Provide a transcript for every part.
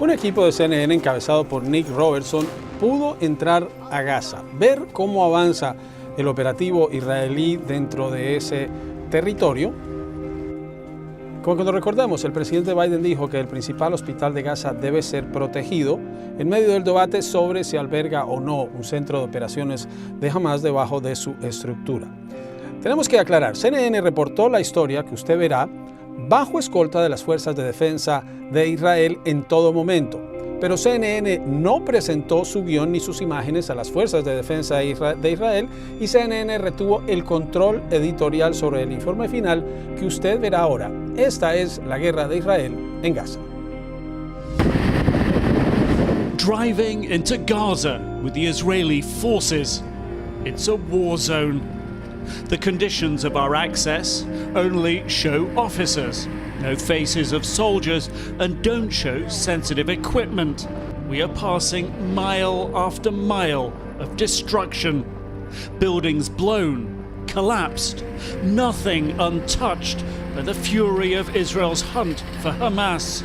Un equipo de CNN encabezado por Nick Robertson pudo entrar a Gaza, ver cómo avanza el operativo israelí dentro de ese territorio. Como cuando recordamos, el presidente Biden dijo que el principal hospital de Gaza debe ser protegido en medio del debate sobre si alberga o no un centro de operaciones de Hamas debajo de su estructura. Tenemos que aclarar, CNN reportó la historia que usted verá bajo escolta de las fuerzas de defensa de Israel en todo momento. Pero CNN no presentó su guión ni sus imágenes a las fuerzas de defensa de Israel y CNN retuvo el control editorial sobre el informe final que usted verá ahora. Esta es la guerra de Israel en Gaza. Driving into Gaza with the Israeli forces. It's a war zone. The conditions of our access only show officers, no faces of soldiers, and don't show sensitive equipment. We are passing mile after mile of destruction. Buildings blown, collapsed, nothing untouched by the fury of Israel's hunt for Hamas.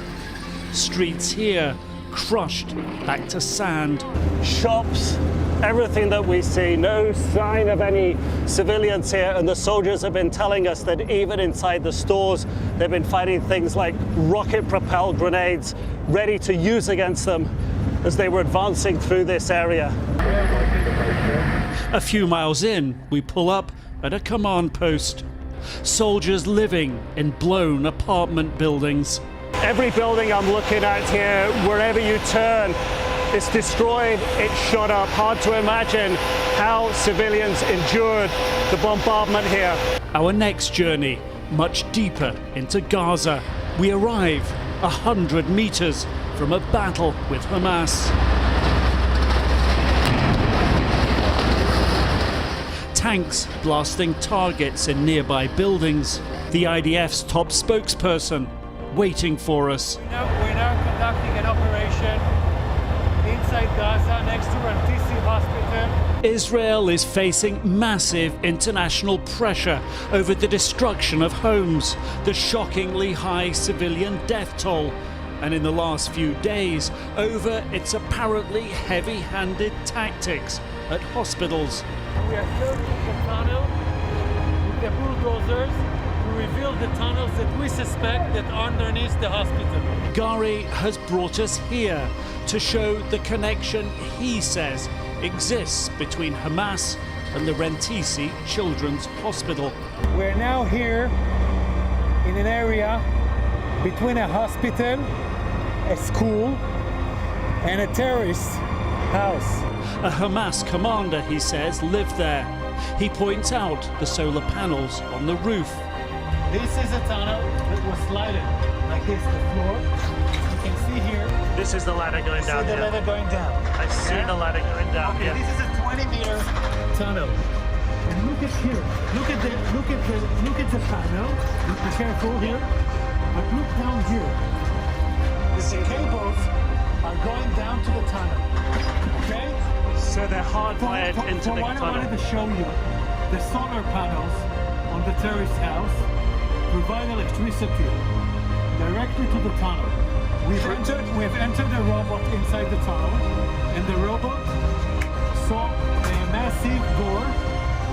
Streets here crushed back to sand. Shops, everything that we see, no sign of any civilians here, and the soldiers have been telling us that even inside the stores they've been fighting things like rocket-propelled grenades ready to use against them as they were advancing through this area. A few miles in, we pull up at a command post. Soldiers living in blown apartment buildings. Every building I'm looking at here, wherever you turn, it's destroyed, it's shot up. Hard to imagine how civilians endured the bombardment here. Our next journey, much deeper into Gaza. We arrive 100 meters from a battle with Hamas. Tanks blasting targets in nearby buildings. The IDF's top spokesperson waiting for us. We're now conducting an operation inside Gaza next to Rantisi Hospital. Israel is facing massive international pressure over the destruction of homes, the shockingly high civilian death toll, and in the last few days, over its apparently heavy-handed tactics at hospitals. We are searching the tunnel with the bulldozers to reveal the tunnels that we suspect that are underneath the hospital. Gary has brought us here to show the connection he says exists between Hamas and the Rantisi Children's Hospital. We're now here in an area between a hospital, a school, and a terrorist house. A Hamas commander, he says, lived there. He points out the solar panels on the roof. This is a tunnel that was slided like this, the floor. You can see here. This is the ladder going down. See the ladder going down. I see the ladder going down. Okay, this is a 20-meter tunnel. And look at here. Look at the panel. Be careful here. But look down here. The cables are going down to the tunnel. Okay? So they're hardwired into the what tunnel. I wanted to show you, the solar panels on the terrorist house provide electricity directly to the tunnel. We've entered a robot inside the tunnel, and the robot saw a massive door,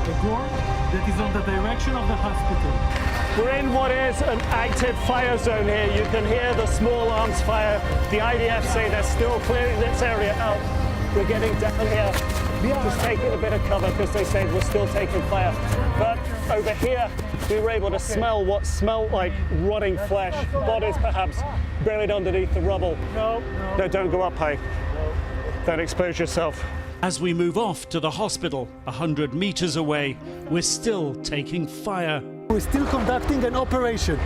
a door that is on the direction of the hospital. We're in what is an active fire zone here. You can hear the small arms fire. The IDF say they're still clearing this area out. We're getting down here, just taking a bit of cover because they say we're still taking fire. But over here, we were able to smell what smelled like rotting flesh, bodies perhaps buried underneath the rubble. No, don't go up high. Don't expose yourself. As we move off to the hospital, 100 meters away, we're still taking fire. We're still conducting an operation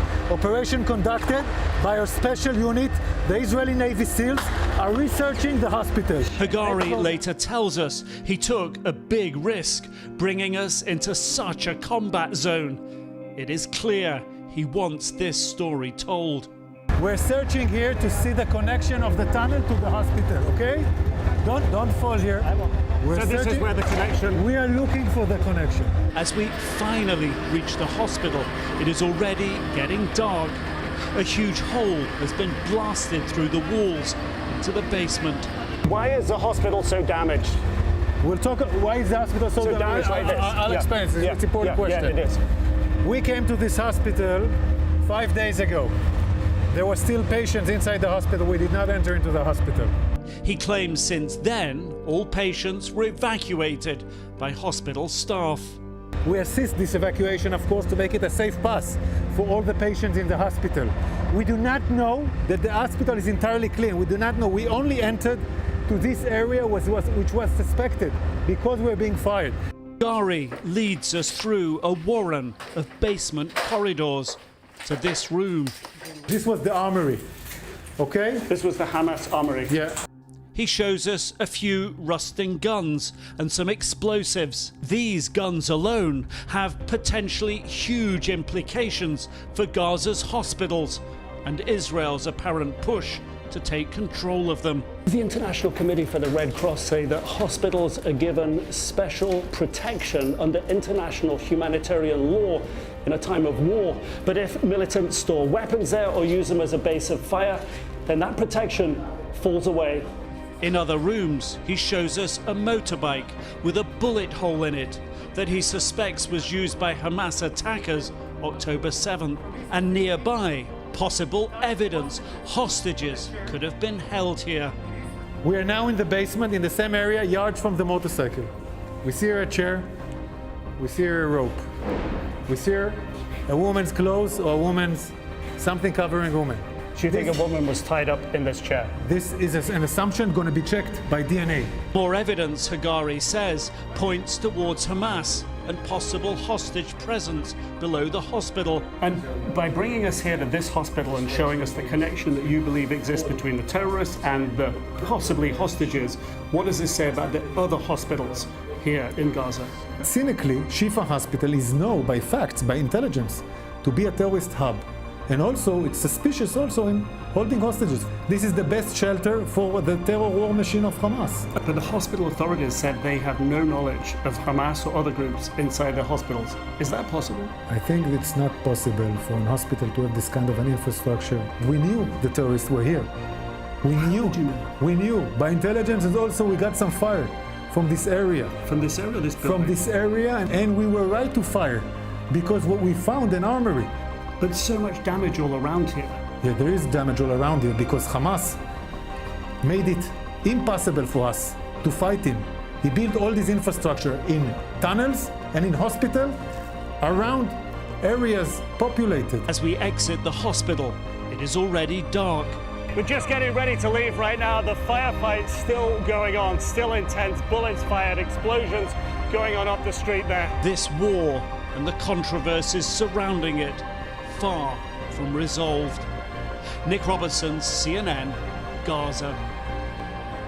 conducted by our special unit. The Israeli Navy SEALs are researching the hospital. Hagari later tells us he took a big risk, bringing us into such a combat zone. It is clear he wants this story told. We're searching here to see the connection of the tunnel to the hospital, okay? Don't fall here. So this is where the connection... We are looking for the connection. As we finally reach the hospital, it is already getting dark. A huge hole has been blasted through the walls, to the basement. Why is the hospital so damaged? We'll talk. Why is the hospital so damaged like this? I'll Yeah. explain. It's an important question. Yeah, it is. We came to this hospital 5 days ago. There were still patients inside the hospital. We did not enter into the hospital. He claims since then, all patients were evacuated by hospital staff. We assist this evacuation, of course, to make it a safe pass for all the patients in the hospital. We do not know that the hospital is entirely clean. We do not know. We only entered to this area which was suspected because we're being fired. Gari leads us through a warren of basement corridors to this room. This was the armory, okay? This was the Hamas armory. Yeah. He shows us a few rusting guns and some explosives. These guns alone have potentially huge implications for Gaza's hospitals and Israel's apparent push to take control of them. The International Committee for the Red Cross say that hospitals are given special protection under international humanitarian law in a time of war. But if militants store weapons there or use them as a base of fire, then that protection falls away. In other rooms, he shows us a motorbike with a bullet hole in it that he suspects was used by Hamas attackers October 7th. And nearby, possible evidence hostages could have been held here. We are now in the basement in the same area, yards from the motorcycle. We see here a chair, we see here a rope. We see here a woman's clothes or a woman's something covering a woman. Do you think a woman was tied up in this chair? This is an assumption going to be checked by DNA. More evidence, Hagari says, points towards Hamas and possible hostage presence below the hospital. And by bringing us here to this hospital and showing us the connection that you believe exists between the terrorists and the possibly hostages, what does this say about the other hospitals here in Gaza? Cynically, Shifa Hospital is known by facts, by intelligence, to be a terrorist hub. And also, it's suspicious also in holding hostages. This is the best shelter for the terror war machine of Hamas. But the hospital authorities said they have no knowledge of Hamas or other groups inside their hospitals. Is that possible? I think it's not possible for a hospital to have this kind of an infrastructure. We knew the terrorists were here. We knew. How did you know? We knew. By intelligence, and also we got some fire from this area. From this area, this building? From this area, and we were right to fire because what we found an armory. But so much damage all around here. Yeah, there is damage all around here because Hamas made it impossible for us to fight him. He built all this infrastructure in tunnels and in hospital around areas populated. As we exit the hospital, it is already dark. We're just getting ready to leave right now. The firefight's still going on, still intense. Bullets fired, explosions going on up the street there. This war and the controversies surrounding it far from resolved. Nick Robertson, CNN, Gaza.